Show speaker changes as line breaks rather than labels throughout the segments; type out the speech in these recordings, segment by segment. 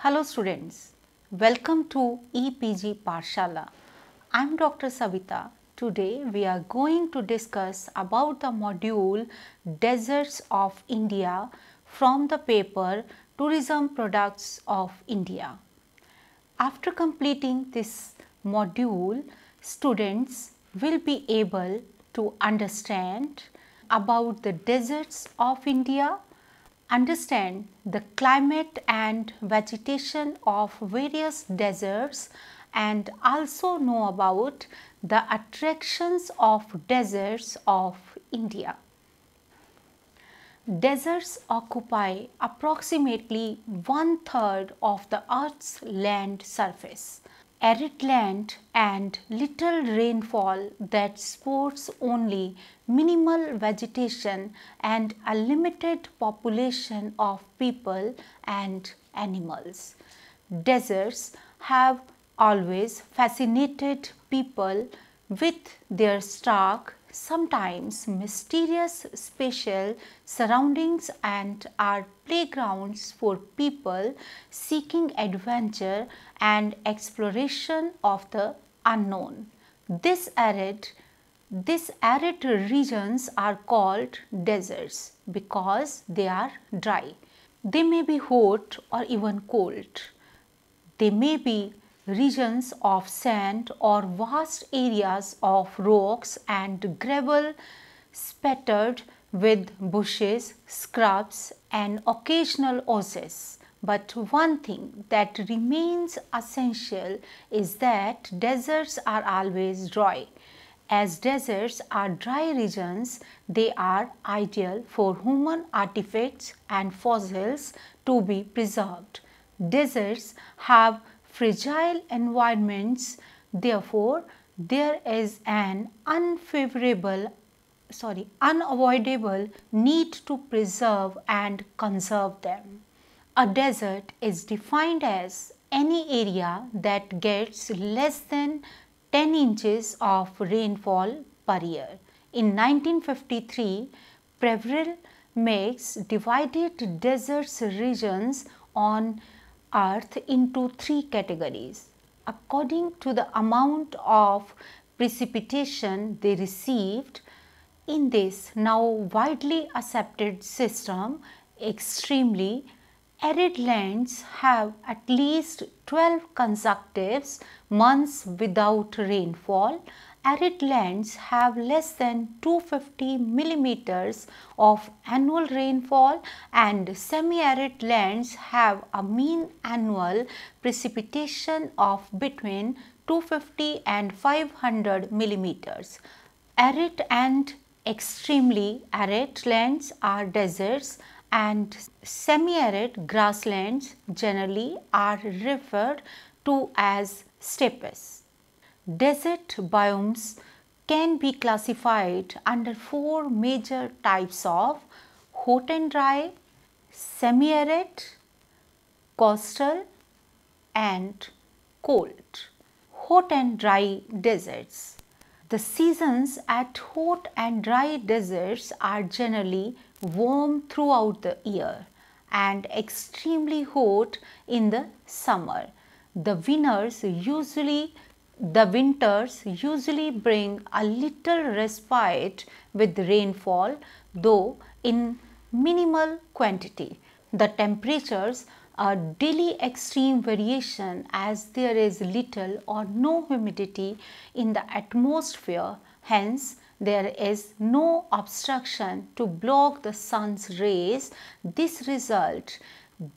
Hello students, welcome to EPG Parshala. I am Dr. Savita. Today we are going to discuss about the module Deserts of India from the paper Tourism Products of India. After completing this module, students will be able to understand about the deserts of India, understand the climate and vegetation of various deserts, and also know about the attractions of deserts of India. Deserts occupy approximately 1/3 of the Earth's land surface. Arid land and little rainfall that supports only minimal vegetation and a limited population of people and animals. Deserts have always fascinated people with their stark, sometimes mysterious spatial surroundings and are playgrounds for people seeking adventure and exploration of the unknown. These arid regions are called deserts because they are dry. They may be hot or even cold. They may be regions of sand or vast areas of rocks and gravel spattered with bushes, scrubs and occasional oases. But one thing that remains essential is that deserts are always dry. As deserts are dry regions, they are ideal for human artifacts and fossils to be preserved. Deserts have fragile environments, therefore there is an unavoidable need to preserve and conserve them. A desert is defined as any area that gets less than 10 inches of rainfall per year. In 1953, Prevril makes divided deserts regions on Earth into 3 categories according to the amount of precipitation they received. In this now widely accepted system, extremely arid lands have at least 12 consecutive months without rainfall. Arid lands have less than 250 millimeters of annual rainfall, and semi-arid lands have a mean annual precipitation of between 250 and 500 millimeters. Arid and extremely arid lands are deserts, and semi-arid grasslands generally are referred to as steppes. Desert biomes can be classified under 4 major types of hot and dry, semi-arid, coastal and cold. Hot and dry deserts. The seasons at hot and dry deserts are generally warm throughout the year and extremely hot in the summer. The winters usually bring a little respite with rainfall, though in minimal quantity. The temperatures are daily extreme variation as there is little or no humidity in the atmosphere. Hence, there is no obstruction to block the sun's rays. This results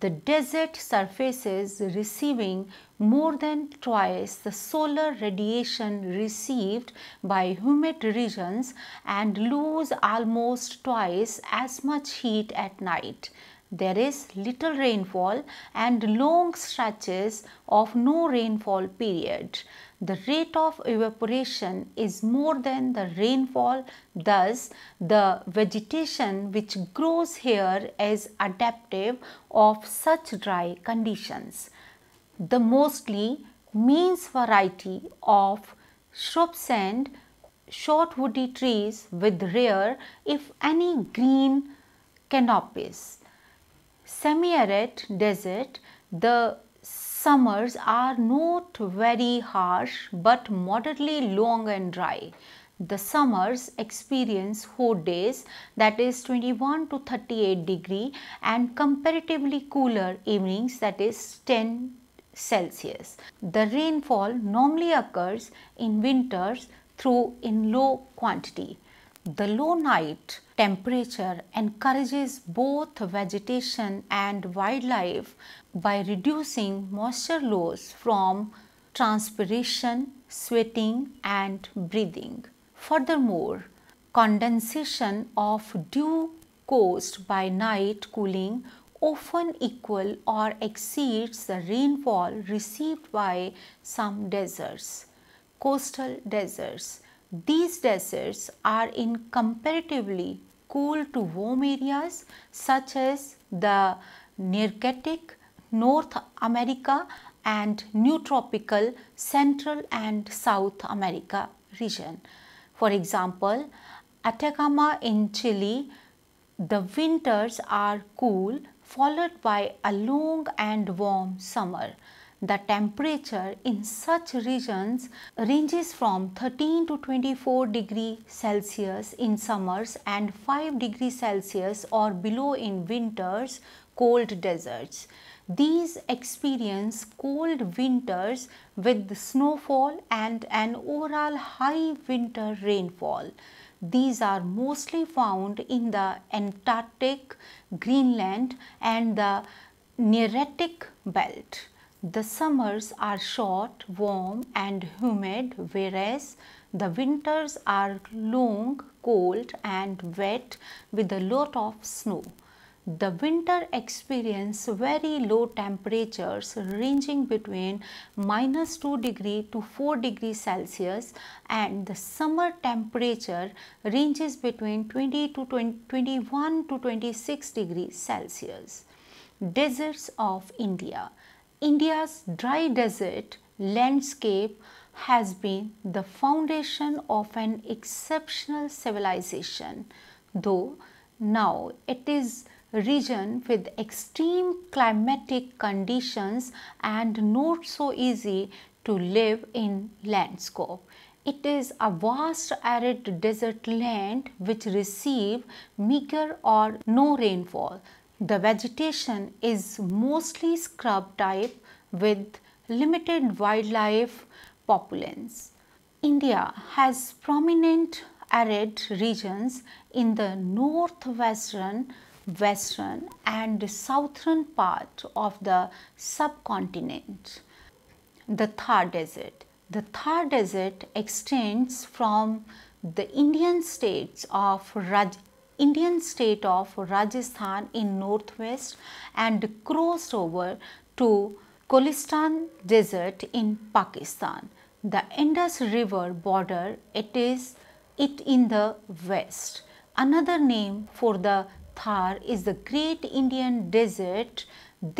the desert surfaces receiving more than twice the solar radiation received by humid regions and lose almost twice as much heat at night. There is little rainfall and long stretches of no rainfall period. The rate of evaporation is more than the rainfall, thus the vegetation which grows here is adaptive of such dry conditions. The mostly means variety of shrubs and short woody trees with rare, if any, green canopies. Semi-arid desert, the Summers are not very harsh but moderately long and dry. The summers experience hot days, that is 21 to 38 degree, and comparatively cooler evenings, that is 10 Celsius. The rainfall normally occurs in winters though in low quantity. The low night temperature encourages both vegetation and wildlife by reducing moisture loss from transpiration, sweating and breathing. Furthermore, condensation of dew caused by night cooling often equal or exceeds the rainfall received by some deserts. Coastal deserts. These deserts are in comparatively cool to warm areas such as the Nearctic, North America and New Tropical Central and South America region. For example, Atacama in Chile, the winters are cool followed by a long and warm summer. The temperature in such regions ranges from 13 to 24 degrees Celsius in summers and 5 degrees Celsius or below in winters, cold deserts. These experience cold winters with snowfall and an overall high winter rainfall. These are mostly found in the Antarctic, Greenland and the Nearctic belt. The summers are short, warm and humid, whereas the winters are long, cold and wet with a lot of snow. The winter experience very low temperatures ranging between -2 degree to 4 degrees Celsius, and the summer temperature ranges between 20 to 21 to 26 degrees Celsius. Deserts of India. India's dry desert landscape has been the foundation of an exceptional civilization, though now it is a region with extreme climatic conditions and not so easy to live in landscape. It is a vast arid desert land which receive meager or no rainfall. The vegetation is mostly scrub type with limited wildlife populations. India has prominent arid regions in the northwestern, western and southern part of the subcontinent. The Thar Desert. The Thar Desert extends from the Indian state of Rajasthan in northwest and crossed over to Kolistan Desert in Pakistan. The Indus River border it in the west. Another name for the Thar is the Great Indian Desert.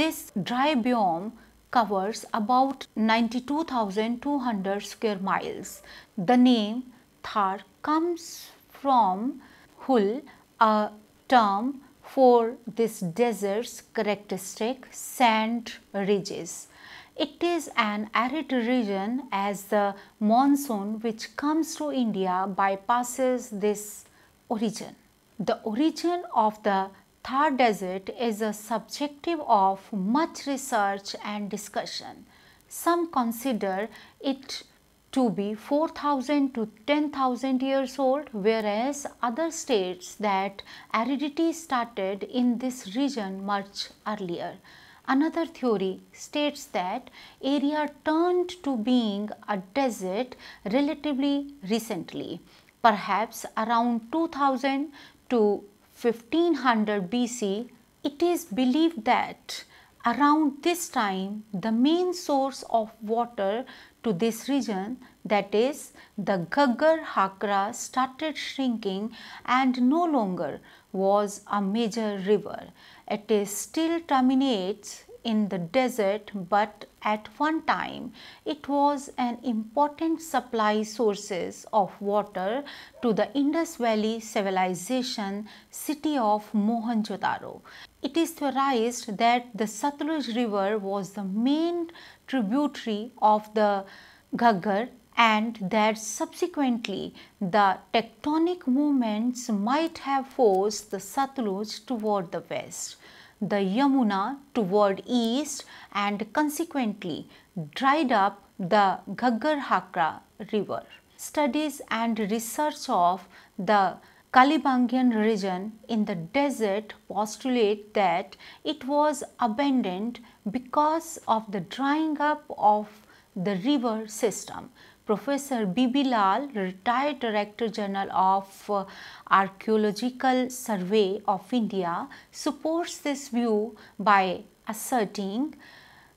This dry biome covers about 92,200 square miles. The name Thar comes from Hul, a term for this desert's characteristic sand ridges. It is an arid region as the monsoon which comes to India bypasses this origin. The origin of the Thar Desert is a subject of much research and discussion. Some consider it to be 4,000 to 10,000 years old, whereas others states that aridity started in this region much earlier. Another theory states that area turned to being a desert relatively recently, perhaps around 2000 to 1500 BC. It is believed that around this time the main source of water to this region, that is the Ghaggar Hakra, started shrinking and no longer was a major river. It is still terminates in the desert, but at one time it was an important supply sources of water to the Indus Valley civilization city of Mohenjo-daro. It is theorized that the Satluj river was the main tributary of the Ghaggar and that subsequently the tectonic movements might have forced the Satluj toward the west, the Yamuna toward east, and consequently dried up the Ghaggar-Hakra river. Studies and research of the Kalibangan region in the desert postulate that it was abandoned because of the drying up of the river system. Professor B.B. Lal, retired Director General of Archaeological Survey of India, supports this view by asserting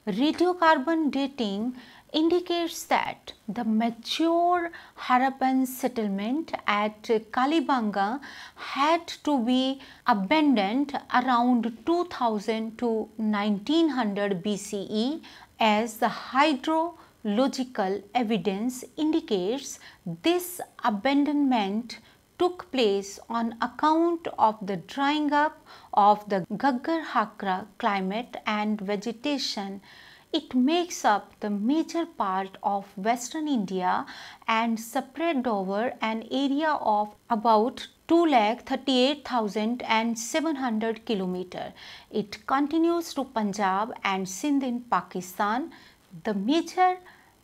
radiocarbon dating indicates that the mature Harappan settlement at Kalibanga had to be abandoned around 2000 to 1900 BCE, as the hydrological evidence indicates this abandonment took place on account of the drying up of the Ghaggar-Hakra climate and vegetation. It makes up the major part of western India and spread over an area of about 2,38,700 km. It continues to Punjab and Sindh in Pakistan. The major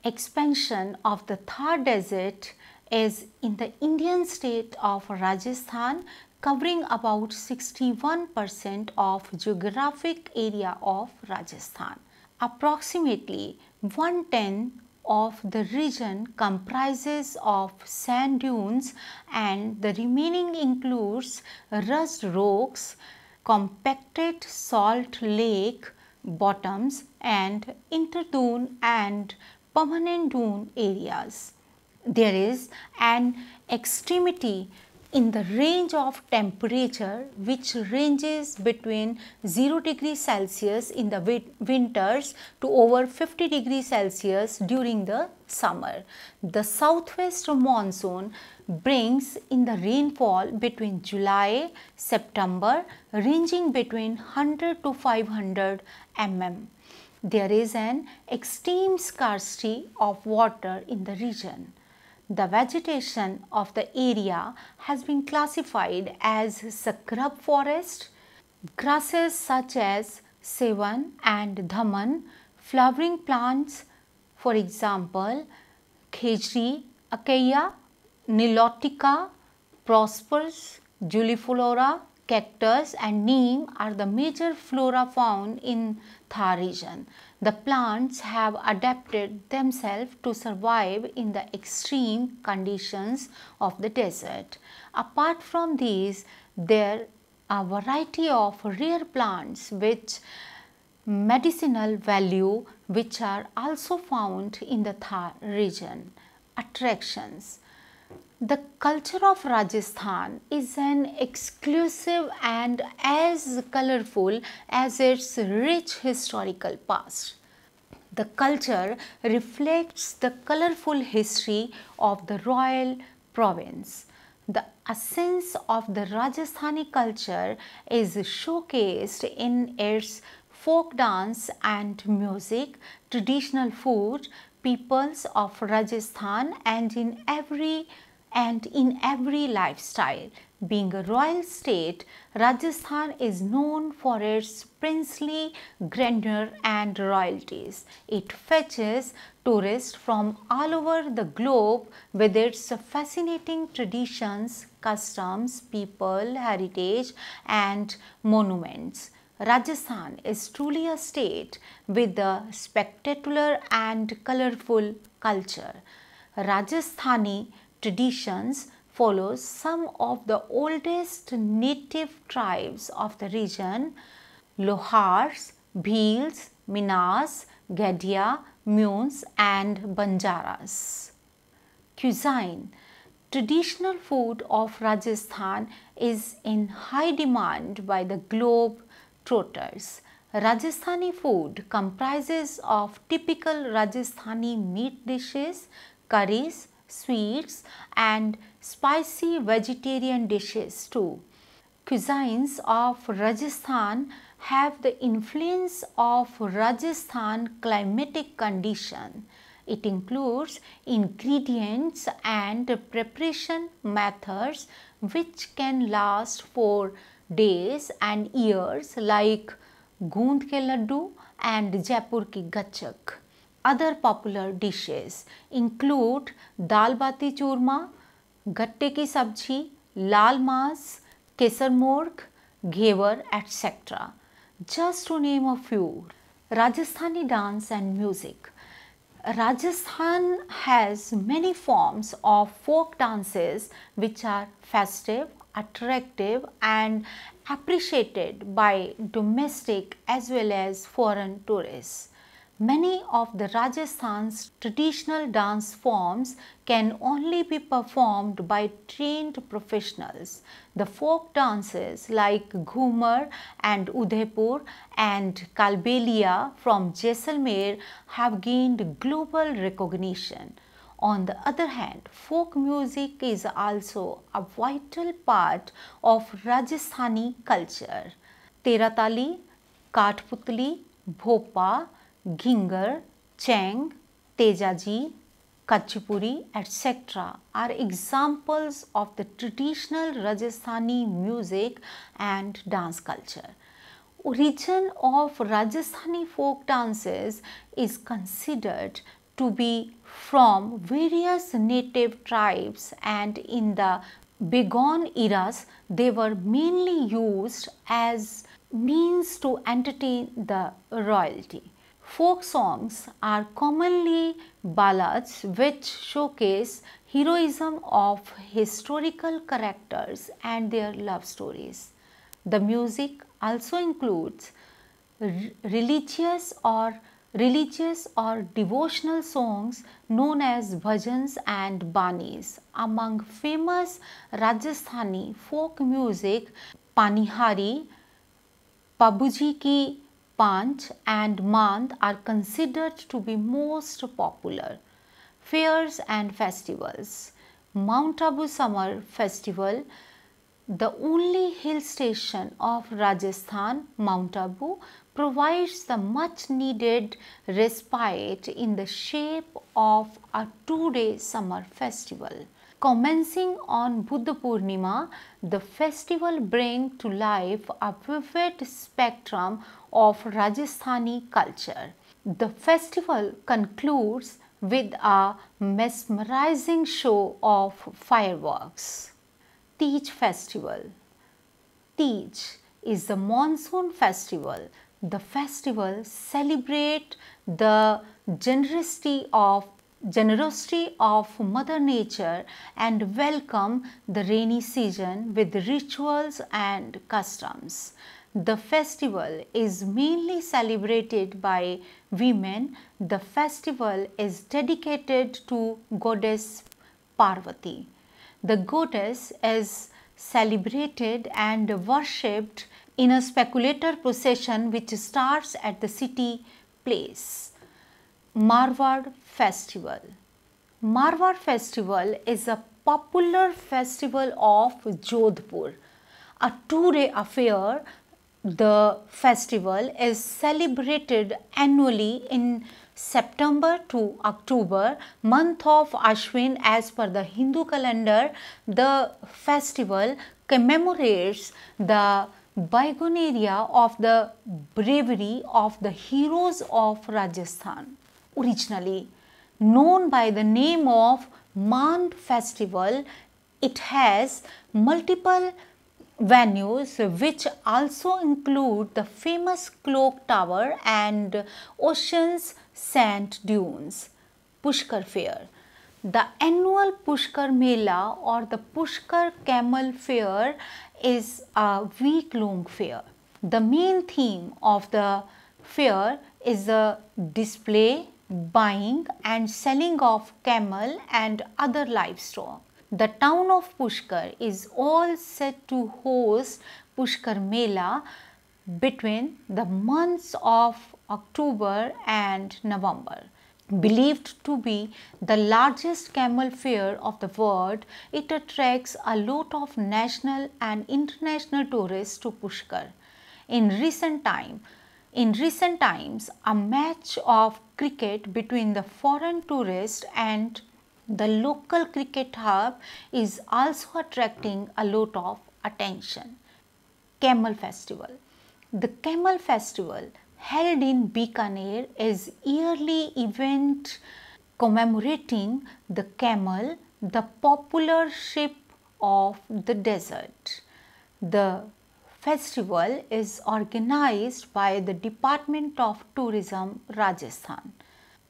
expansion of the Thar Desert is in the Indian state of Rajasthan, covering about 61% of geographic area of Rajasthan. Approximately 1/10 of the region comprises of sand dunes and the remaining includes rust rocks, compacted salt lake bottoms and interdune and permanent dune areas. There is an extremity in the range of temperature which ranges between 0 degrees Celsius in the winters to over 50 degrees Celsius during the summer. The southwest monsoon brings in the rainfall between July, September, ranging between 100 to 500 mm. There is an extreme scarcity of water in the region. The vegetation of the area has been classified as scrub forest. Grasses such as sevan and dhaman, flowering plants, for example, khejri, acacia, nilotica, prosperous, juliflora, cactus and neem are the major flora found in Thar region. The plants have adapted themselves to survive in the extreme conditions of the desert. Apart from these, there are a variety of rare plants with medicinal value which are also found in the Thar region. Attractions. The culture of Rajasthan is an exclusive and as colorful as its rich historical past. The culture reflects the colorful history of the royal province. The essence of the Rajasthani culture is showcased in its folk dance and music, traditional food, peoples of Rajasthan and in every lifestyle. Being a royal state, Rajasthan is known for its princely grandeur and royalties. It fetches tourists from all over the globe with its fascinating traditions, customs, people, heritage and monuments. Rajasthan is truly a state with a spectacular and colorful culture. Rajasthani traditions follows some of the oldest native tribes of the region: Lohars, Bhils, Minas, Gadia, Muns and Banjaras. Cuisine. Traditional food of Rajasthan is in high demand by the globe trotters. Rajasthani food comprises of typical Rajasthani meat dishes, curries, sweets and spicy vegetarian dishes too. Cuisines of Rajasthan have the influence of Rajasthan climatic condition. It includes ingredients and preparation methods which can last for days and years, like Goond ke laddu and Jaipur ki gachak. Other popular dishes include dal bati churma, gatte ki sabji, lal mas, kesar morg, ghevar, etc. Just to name a few. Rajasthani dance and music. Rajasthan has many forms of folk dances which are festive, attractive and appreciated by domestic as well as foreign tourists. Many of the Rajasthan's traditional dance forms can only be performed by trained professionals. The folk dances like Ghumar and Udaipur and Kalbelia from Jaisalmer have gained global recognition. On the other hand, folk music is also a vital part of Rajasthani culture. Teratali, Kathputli, Bhopa, Ghingar, Cheng, Tejaji, Kachipuri, etc. are examples of the traditional Rajasthani music and dance culture. Origin of Rajasthani folk dances is considered to be from various native tribes, and in the bygone eras they were mainly used as means to entertain the royalty. Folk songs are commonly ballads which showcase heroism of historical characters and their love stories. The music also includes religious or devotional songs known as bhajans and banis. Among famous Rajasthani folk music, Panihari, Pabuji Ki Panch and Mand are considered to be most popular. Fairs and festivals. Mount Abu Summer Festival, the only hill station of Rajasthan, Mount Abu, provides the much needed respite in the shape of a 2-day summer festival. Commencing on Buddha Purnima, the festival brings to life a vivid spectrum of Rajasthani culture. The festival concludes with a mesmerizing show of fireworks. Tej Festival. Tej is the monsoon festival. The festival celebrates the generosity of Mother Nature and welcome the rainy season with rituals and customs. The festival is mainly celebrated by women. The festival is dedicated to goddess Parvati. The goddess is celebrated and worshipped in a speculator procession which starts at the city place. Marwar Festival. Marwar Festival is a popular festival of Jodhpur. A 2-day affair, the festival is celebrated annually in September to October, month of Ashwin as per the Hindu calendar. The festival commemorates the bygone of the bravery of the heroes of Rajasthan. Originally known by the name of Mand Festival, it has multiple venues which also include the famous clock tower and ocean's sand dunes. Pushkar Fair. The annual Pushkar Mela or the Pushkar Camel Fair is a week-long fair. The main theme of the fair is the display, buying and selling of camel and other livestock. The town of Pushkar is all set to host Pushkar Mela between the months of October and November. Believed to be the largest camel fair of the world, it attracts a lot of national and international tourists to Pushkar. In recent times, a match of cricket between the foreign tourist and the local cricket hub is also attracting a lot of attention. Camel Festival. The Camel Festival, held in Bikaner, is yearly event commemorating the camel, the popular sheep of the desert. The festival is organized by the Department of Tourism, Rajasthan.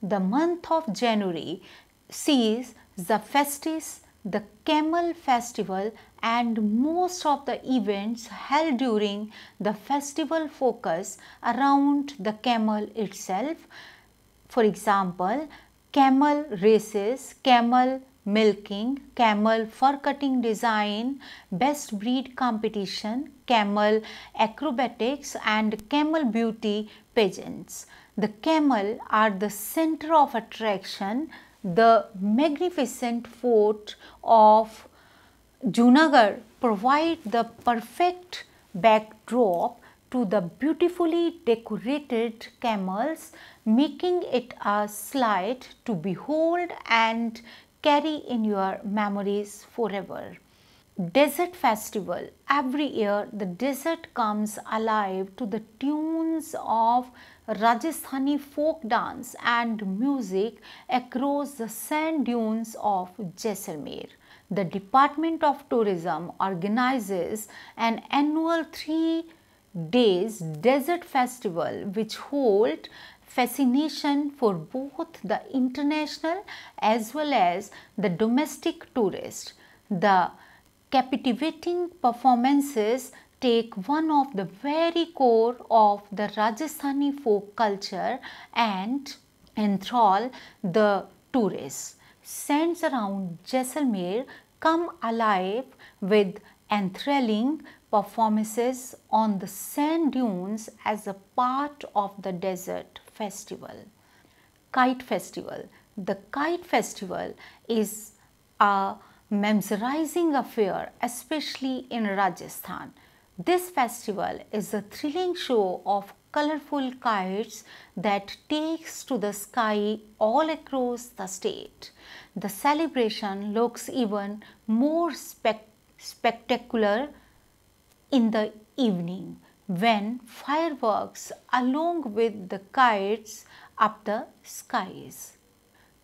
The month of January sees the festivals, the Camel Festival, and most of the events held during the festival focus around the camel itself. For example, camel races, camel milking, camel fur cutting design, best breed competition, camel acrobatics, and camel beauty pageants. The camel are the center of attraction. The magnificent fort of Junagadh provide the perfect backdrop to the beautifully decorated camels, making it a sight to behold and carry in your memories forever. Desert Festival. Every year the desert comes alive to the tunes of Rajasthani folk dance and music across the sand dunes of Jaisalmer. The Department of Tourism organizes an annual 3 days desert festival which hold fascination for both the international as well as the domestic tourist. The captivating performances take one of the very core of the Rajasthani folk culture and enthrall the tourists. Sands around Jaisalmer come alive with enthralling performances on the sand dunes as a part of the desert festival. Kite Festival. The Kite Festival is a mesmerizing affair, especially in Rajasthan. This festival is a thrilling show of colorful kites that takes to the sky all across the state. The celebration looks even more spectacular in the evening when fireworks along with the kites up the skies.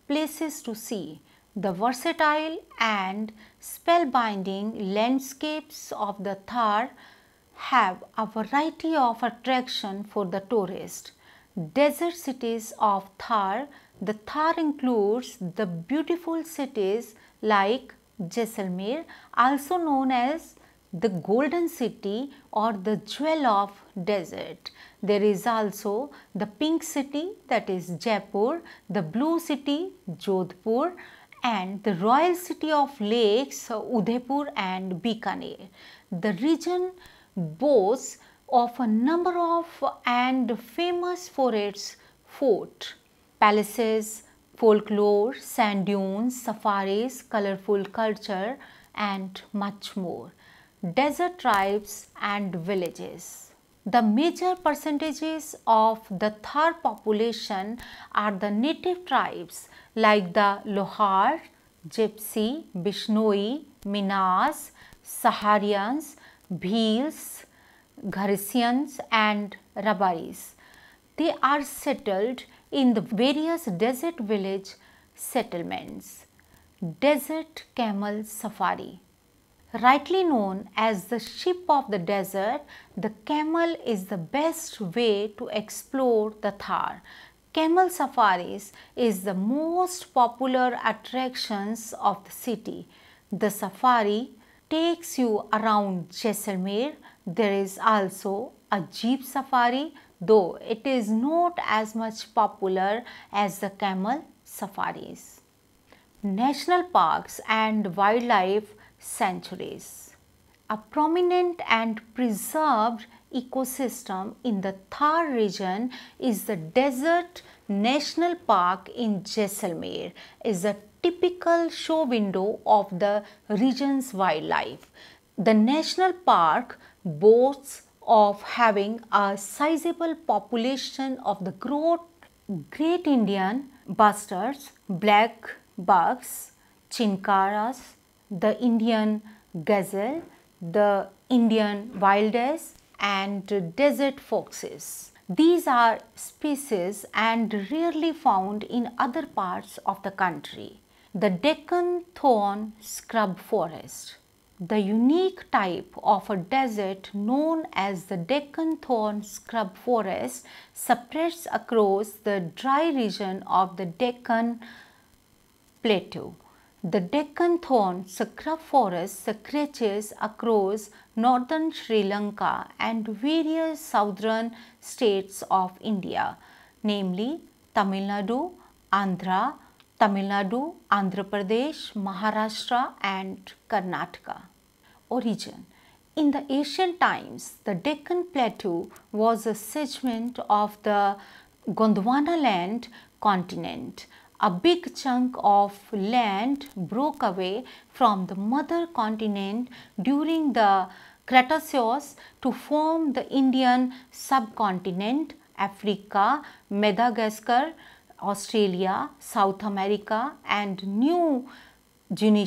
Places to see. The versatile and spellbinding landscapes of the Thar have a variety of attraction for the tourist. Desert cities of Thar. The Thar includes the beautiful cities like Jaisalmer, also known as the Golden City or the Jewel of Desert. There is also the Pink City, that is Jaipur, the Blue City Jodhpur, and the Royal City of Lakes Udaipur and Bikaner. The region boasts of a number of and famous for its fort, palaces, folklore, sand dunes, safaris, colorful culture, and much more. Desert tribes and villages. The major percentages of the Thar population are the native tribes like the Lohar, Gypsy, Bishnoi, Minas, Saharians, Bhils, Gharsians, and Rabaris. They are settled in the various desert village settlements. Desert Camel Safari. Rightly known as the sheep of the desert, the camel is the best way to explore the Thar. Camel safaris is the most popular attractions of the city. The safari takes you around Jaisalmer. There is also a jeep safari, though it is not as much popular as the camel safaris. National parks and wildlife sanctuaries. A prominent and preserved ecosystem in the Thar region is the Desert National Park in Jaisalmer, is a typical show window of the region's wildlife. The national park boasts of having a sizable population of the great Indian bustards, black bucks, chinkaras, the Indian gazelle, the Indian wild ass and desert foxes. These are species and rarely found in other parts of the country. The Deccan thorn scrub forest. The unique type of a desert known as the Deccan thorn scrub forest spreads across the dry region of the Deccan Plateau. The Deccan thorn scrub forest stretches across northern Sri Lanka and various southern states of India, namely Tamil Nadu, Andhra Pradesh, Maharashtra and Karnataka. Origin. In the ancient times, the Deccan Plateau was a segment of the Gondwana continent. A big chunk of land broke away from the mother continent during the Cretaceous to form the Indian subcontinent, Africa, Madagascar, Australia, South America and New Guinea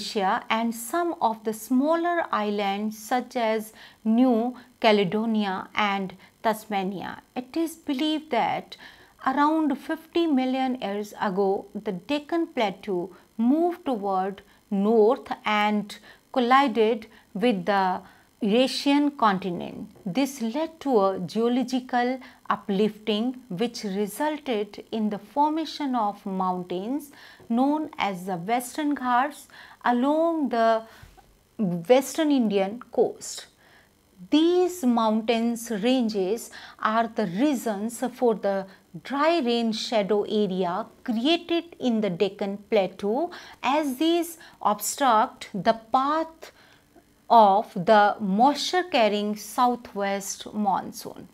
and some of the smaller islands such as New Caledonia and Tasmania. It is believed that around 50 million years ago, the Deccan Plateau moved toward north and collided with the Eurasian continent. This led to a geological uplifting which resulted in the formation of mountains known as the Western Ghats along the western Indian coast. These mountains ranges are the reasons for the dry rain shadow area created in the Deccan Plateau, as these obstruct the path of the moisture carrying southwest monsoon.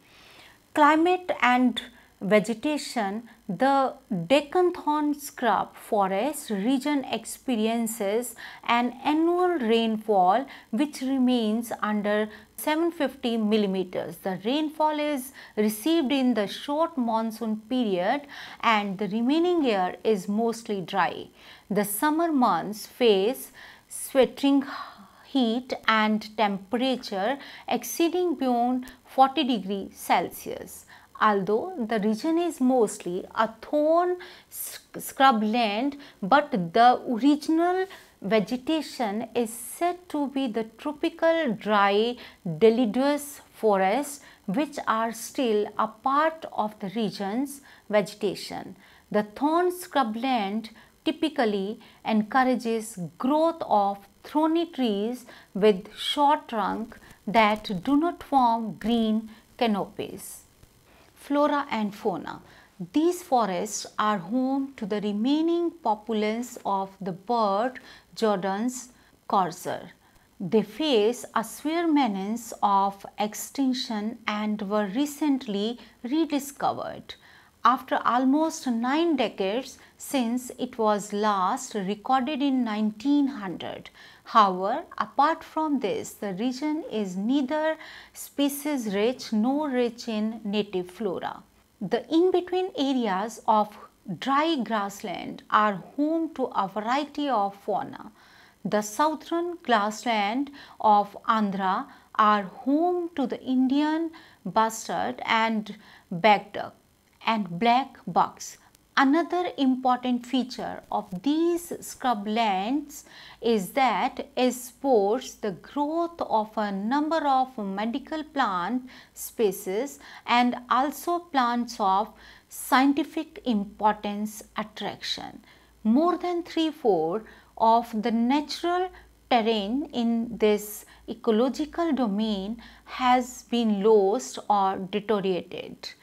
Climate and vegetation. The Deccan thorn scrub forest region experiences an annual rainfall which remains under 750 millimeters. The rainfall is received in the short monsoon period and the remaining year is mostly dry. The summer months face sweltering heat and temperature exceeding beyond 40 degrees Celsius. Although the region is mostly a thorn scrub land, but the original vegetation is said to be the tropical dry deciduous forests which are still a part of the region's vegetation. The thorn scrubland typically encourages growth of thorny trees with short trunks that do not form green canopies. Flora and fauna. These forests are home to the remaining populace of the bird Jordan's courser. They face a severe menace of extinction and were recently rediscovered. After almost 9 decades since it was last recorded in 1900. However, apart from this, the region is neither species rich nor rich in native flora. The in-between areas of dry grassland are home to a variety of fauna. The southern grassland of Andhra are home to the Indian bustard and bagduck and black bucks. Another important feature of these scrublands is that it supports the growth of a number of medical plant species and also plants of scientific importance attraction. More than 3/4 of the natural terrain in this ecological domain has been lost or deteriorated.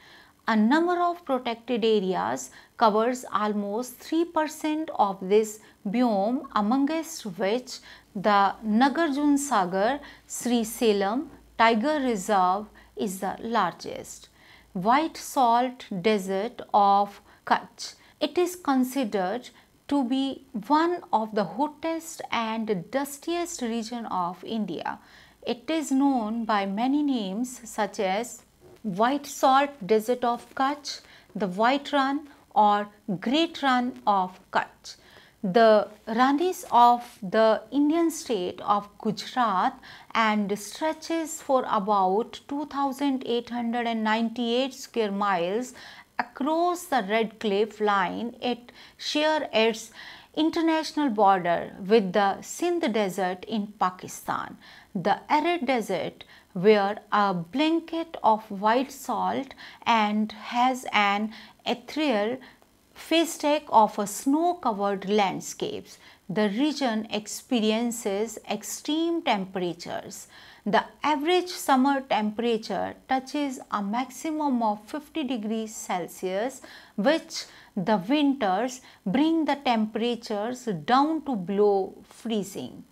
A number of protected areas covers almost 3% of this biome, amongst which the Nagarjun Sagar Sri Salem Tiger Reserve is the largest. White salt desert of Kutch. It is considered to be one of the hottest and dustiest region of India. It is known by many names such as White Salt Desert of Kutch, the White Run or Great Run of Kutch. The run is of the Indian state of Gujarat and stretches for about 2,898 square miles across the Red Cliff line. It shares its international border with the Sindh Desert in Pakistan. The arid desert wears a blanket of white salt and has an ethereal facade of a snow-covered landscapes. The region experiences extreme temperatures. The average summer temperature touches a maximum of 50 degrees Celsius, which the winters bring the temperatures down to below freezing.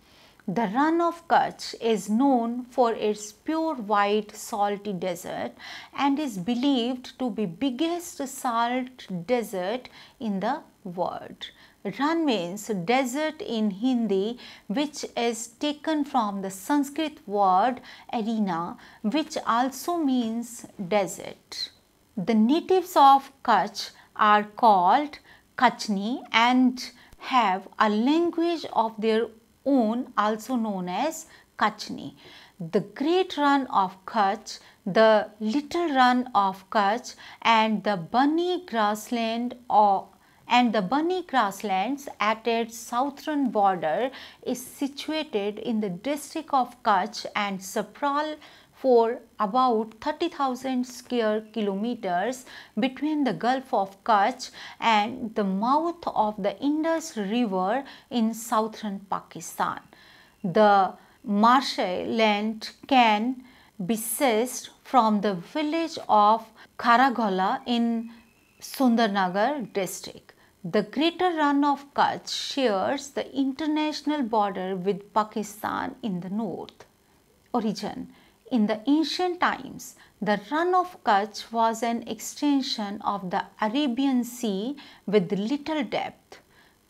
The Run of Kutch is known for its pure white salty desert and is believed to be biggest salt desert in the world. Run means desert in Hindi, which is taken from the Sanskrit word arena, which also means desert. The natives of Kutch are called Kutchni and have a language of their own, also known as Kutchni. The Great Run of Kutch, the Little Run of Kutch and the Bunny Grasslands at its southern border is situated in the district of Kutch and sprawl for about 30,000 square kilometers between the Gulf of Kutch and the mouth of the Indus River in southern Pakistan. The marshy land can be accessed from the village of Kharaghola in Sundarnagar district. The Greater Run of Kutch shares the international border with Pakistan in the north. Origin. In the ancient times, the Run of Kutch was an extension of the Arabian Sea with little depth.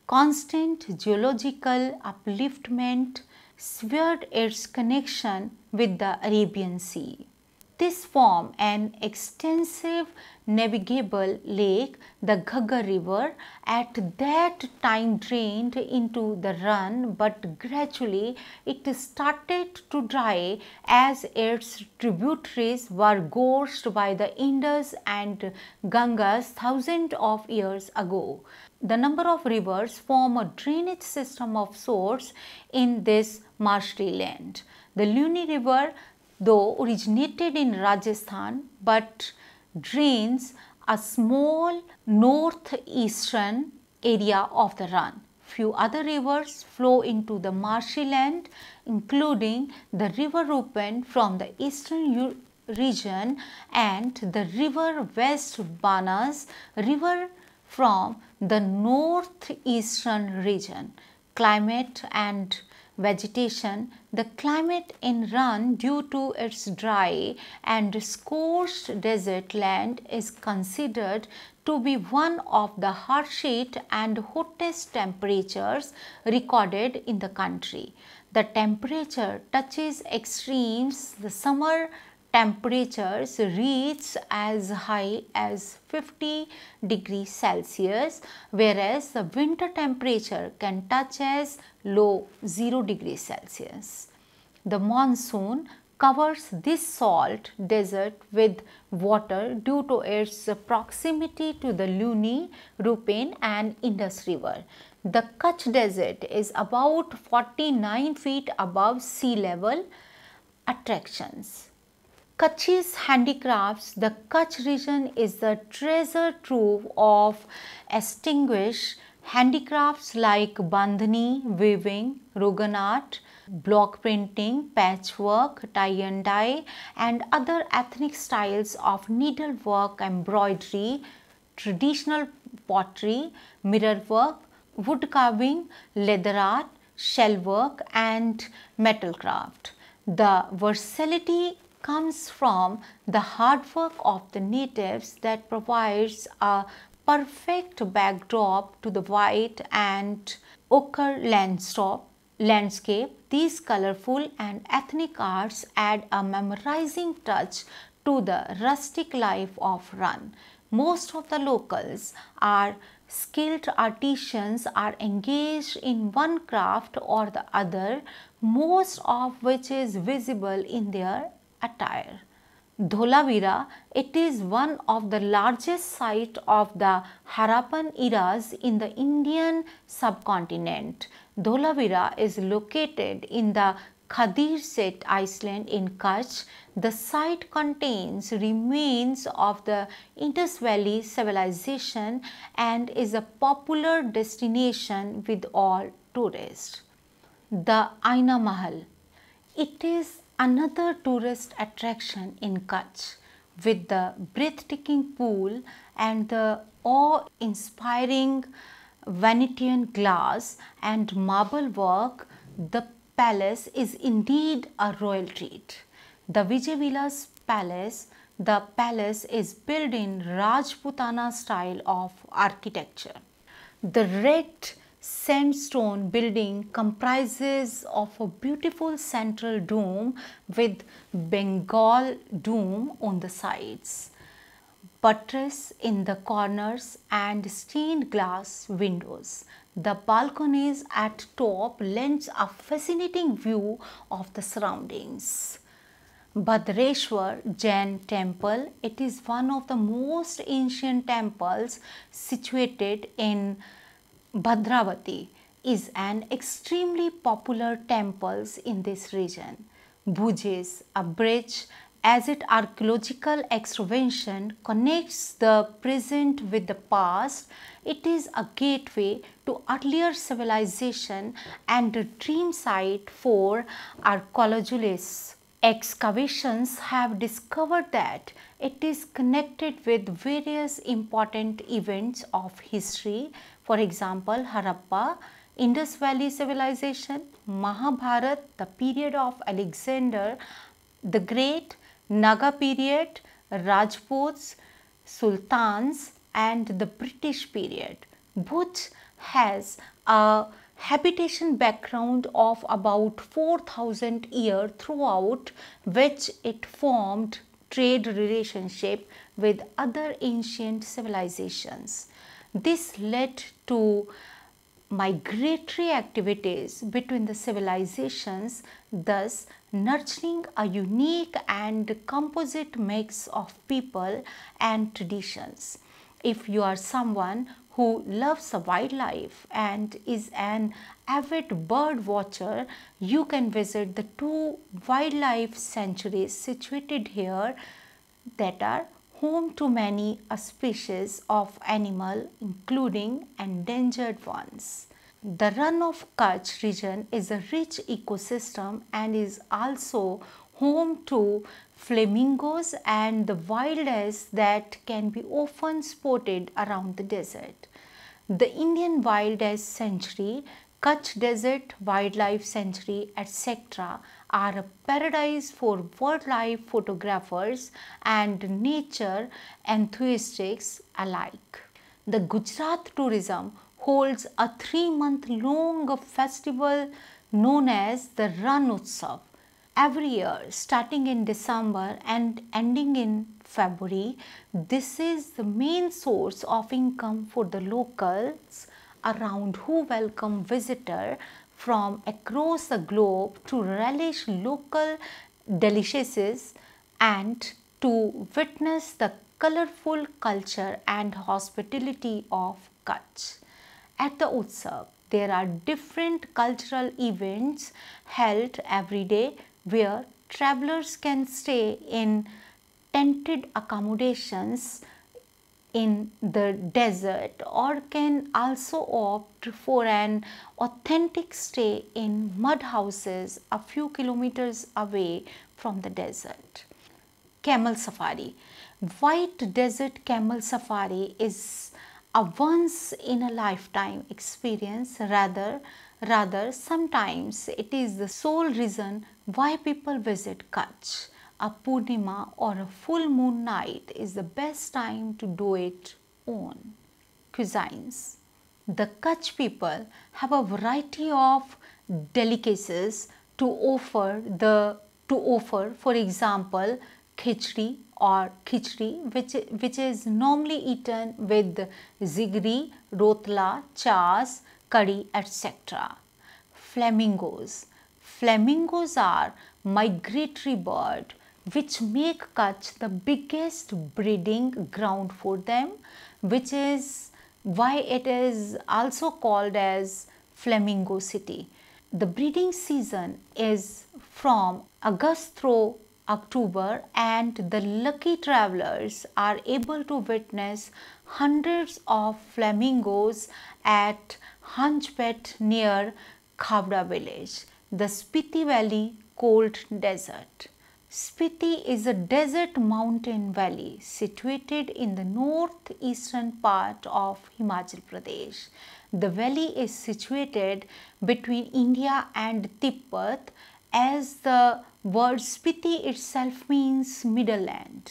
Constant geological upliftment severed its connection with the Arabian Sea. This formed an extensive navigable lake, the Ghaggar River, at that time drained into the run, but gradually it started to dry as its tributaries were gorged by the Indus and Ganges thousands of years ago. The number of rivers form a drainage system of sorts in this marshy land. The Luni River, though originated in Rajasthan, but drains a small northeastern area of the run. Few other rivers flow into the marshy land, including the River Rupen from the eastern region and the River West Banas River from the northeastern region. Climate and vegetation. The climate in Run, due to its dry and scorched desert land, is considered to be one of the harshest and hottest temperatures recorded in the country. The temperature touches extremes. The summer temperatures reach as high as 50 degrees Celsius, whereas the winter temperature can touch as low 0 degrees Celsius. The monsoon covers this salt desert with water due to its proximity to the Luni, Rupen and Indus River. The Kutch Desert is about 49 feet above sea level. Attractions. Kutchi Handicrafts. The Kutch region is the treasure trove of distinguished handicrafts like bandhani, weaving, rogan art, block printing, patchwork, tie and dye and other ethnic styles of needlework, embroidery, traditional pottery, mirror work, wood carving, leather art, shell work and metal craft. The versatility comes from the hard work of the natives that provides a perfect backdrop to the white and ochre landscape. landscape, these colorful and ethnic arts add a memorizing touch to the rustic life of Run. Most of the locals are skilled artisans are engaged in one craft or the other, most of which is visible in their attire. Dholavira, it is one of the largest sites of the Harappan eras in the Indian subcontinent. Dholavira is located in the Thar Desert island in Kutch. The site contains remains of the Indus Valley civilization and is a popular destination with all tourists. The Aina Mahal. It is another tourist attraction in Kutch with the breathtaking pool and the awe-inspiring Venetian glass and marble work. The palace is indeed a royal treat. The Vijay palace. The palace is built in Rajputana style of architecture. The red sandstone building comprises of a beautiful central dome with Bengal dome on the sides, buttress in the corners and stained glass windows. The balconies at top lends a fascinating view of the surroundings. Bhadreshwar Jain Temple, it is one of the most ancient temples situated in Bhadravati, is an extremely popular temple in this region. Bhuj is a bridge as its archaeological excavation connects the present with the past. It is a gateway to earlier civilization and a dream site for archaeologists. Excavations have discovered that it is connected with various important events of history, for example, Harappa, Indus Valley civilization, Mahabharat, the period of Alexander the Great, Naga period, Rajputs, Sultans and the British period. Bhuj has a habitation background of about 4000 years throughout which it formed trade relationship with other ancient civilizations. This led to migratory activities between the civilizations, thus nurturing a unique and composite mix of people and traditions. If you are someone who loves the wildlife and is an avid bird watcher, you can visit the two wildlife sanctuaries situated here that are home to many species of animal including endangered ones. The Run of Kutch region is a rich ecosystem and is also home to flamingos and the wildlife that can be often spotted around the desert. The Indian Wildlife Sanctuary, Kutch Desert Wildlife Sanctuary, etc. are a paradise for wildlife photographers and nature enthusiasts alike. The Gujarat tourism holds a 3-month-long festival known as the Ran Utsav. Every year, starting in December and ending in February, this is the main source of income for the locals around who welcome visitors from across the globe to relish local delicacies and to witness the colorful culture and hospitality of Kutch. At the Utsav, there are different cultural events held every day where travelers can stay in tented accommodations in the desert or can also opt for an authentic stay in mud houses a few kilometers away from the desert. Camel Safari. White Desert Camel Safari is a once in a lifetime experience. Rather sometimes it is the sole reason why people visit Kutch. A Purnima or a full moon night is the best time to do it on. Cuisines. The Kutch people have a variety of delicacies to offer, for example, khichdi, which is normally eaten with zigri, rotla, chas, curry, etc. Flamingos. Flamingos are migratory bird which make Kutch the biggest breeding ground for them, which is why it is also called as Flamingo City. The breeding season is from August through October, and the lucky travelers are able to witness hundreds of flamingos at Hunchpet near Khavda village, the Spiti Valley cold desert. Spiti is a desert mountain valley situated in the northeastern part of Himachal Pradesh. The valley is situated between India and Tibet, as the word Spiti itself means middle land.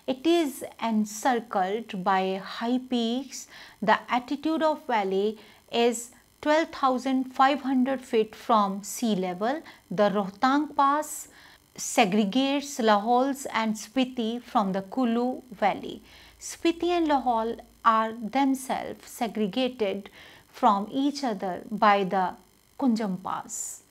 It is encircled by high peaks. The altitude of valley is 12,500 feet from sea level. The Rohtang Pass segregates Lahaul and Spiti from the Kulu Valley. Spiti and Lahaul are themselves segregated from each other by the Kunjam Pass.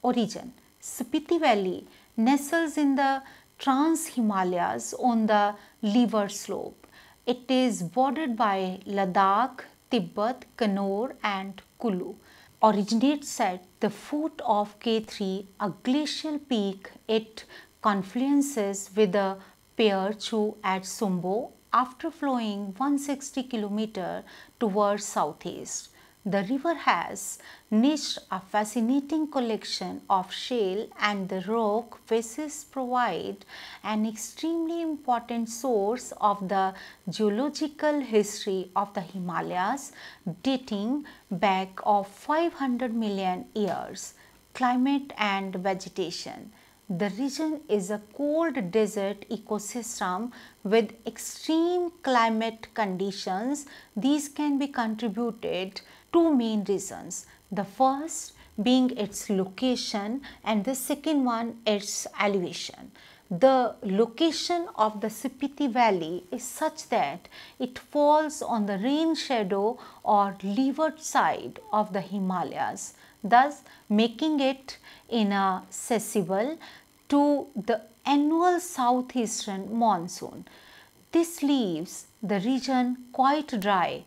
Origin: Spiti Valley nestles in the Trans-Himalayas on the leeward slope. It is bordered by Ladakh, Tibet, Kannur and Kulu. Originates at the foot of K3, a glacial peak. It confluences with the Pear Chu at Sumbo after flowing 160 km towards southeast. The river has niched a fascinating collection of shale, and the rock faces provide an extremely important source of the geological history of the Himalayas, dating back of 500 million years. Climate and vegetation. The region is a cold desert ecosystem with extreme climate conditions. These can be contributed two main reasons. The first being its location, and the second one its elevation. The location of the Spiti Valley is such that it falls on the rain shadow or leeward side of the Himalayas, thus making it inaccessible to the annual southeastern monsoon. This leaves the region quite dry,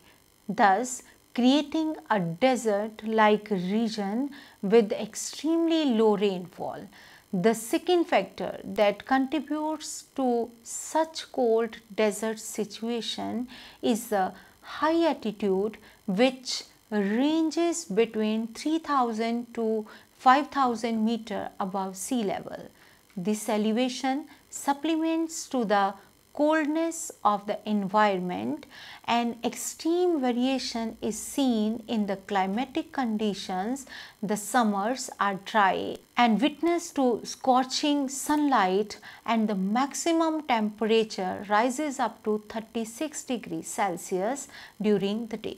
thus creating a desert-like region with extremely low rainfall. The second factor that contributes to such cold desert situation is the high altitude, which ranges between 3000 to 5000 meter above sea level. This elevation supplements to the coldness of the environment. An extreme variation is seen in the climatic conditions. The summers are dry and witness to scorching sunlight, and the maximum temperature rises up to 36 degrees Celsius during the day.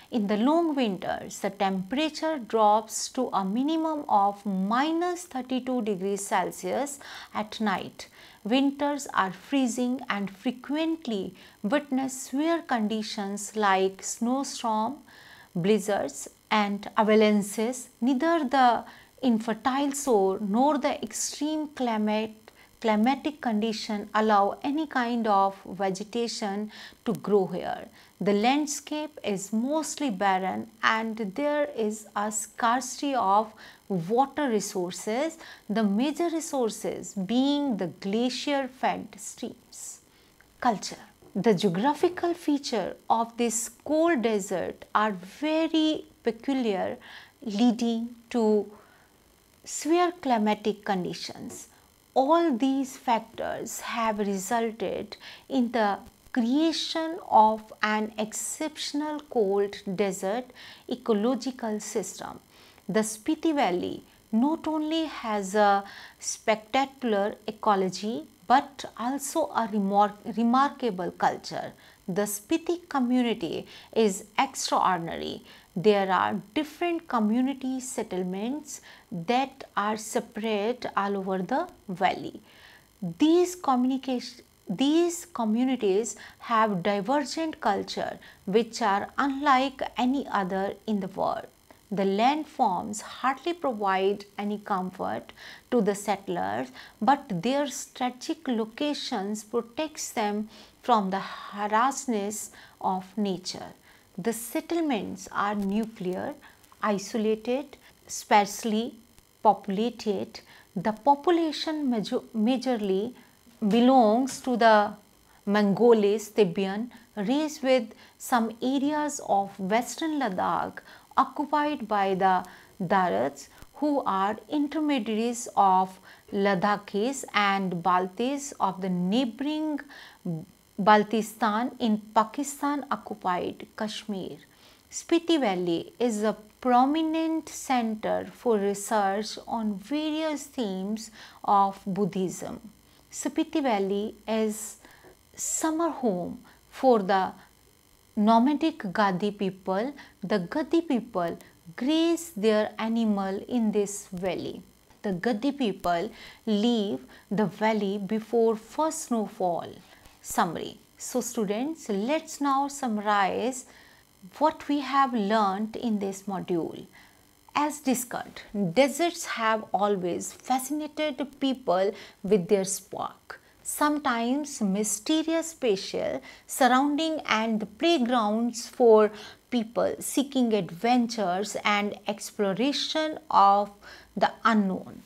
In the long winters, the temperature drops to a minimum of minus 32 degrees Celsius at night. Winters are freezing and frequently witness severe conditions like snowstorm, blizzards and avalanches. Neither the infertile soil nor the extreme climatic condition allow any kind of vegetation to grow here. The landscape is mostly barren and there is a scarcity of water resources, the major resources being the glacier fed streams. Culture. The geographical feature of this cold desert are very peculiar, leading to severe climatic conditions. All these factors have resulted in the creation of an exceptional cold desert ecological system. The Spiti Valley not only has a spectacular ecology but also a remarkable culture. The Spiti community is extraordinary. There are different community settlements that are separate all over the valley. These communities have divergent culture which are unlike any other in the world. The landforms hardly provide any comfort to the settlers, but their strategic locations protects them from the harshness of nature. The settlements are nuclear, isolated, sparsely populated. The population majorly belongs to the Mongolese Tibetan race, with some areas of western Ladakh occupied by the Darats, who are intermediaries of Ladakhis and Baltis of the neighboring Baltistan in Pakistan occupied Kashmir. Spiti Valley is a prominent center for research on various themes of Buddhism. Spiti Valley is summer home for the nomadic Gadi people. The Gadi people graze their animal in this valley. The Gadi people leave the valley before first snowfall. Summary. So students, let's now summarize what we have learnt in this module. As discussed, deserts have always fascinated people with their spark. Sometimes mysterious spatial surrounding and the playgrounds for people seeking adventures and exploration of the unknown.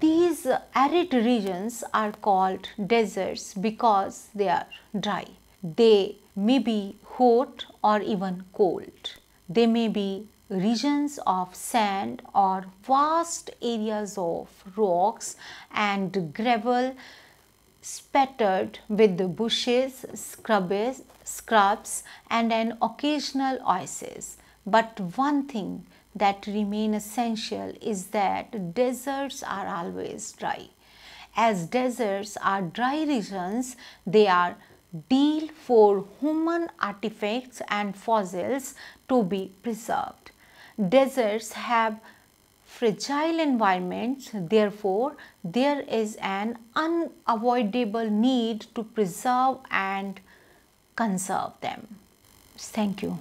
These arid regions are called deserts because they are dry. They may be hot or even cold. They may be regions of sand or vast areas of rocks and gravel spattered with bushes, scrubs and an occasional oasis. But one thing that remains essential is that deserts are always dry. As deserts are dry regions, they are ideal for human artifacts and fossils to be preserved. Deserts have fragile environments, therefore there is an unavoidable need to preserve and conserve them. Thank you.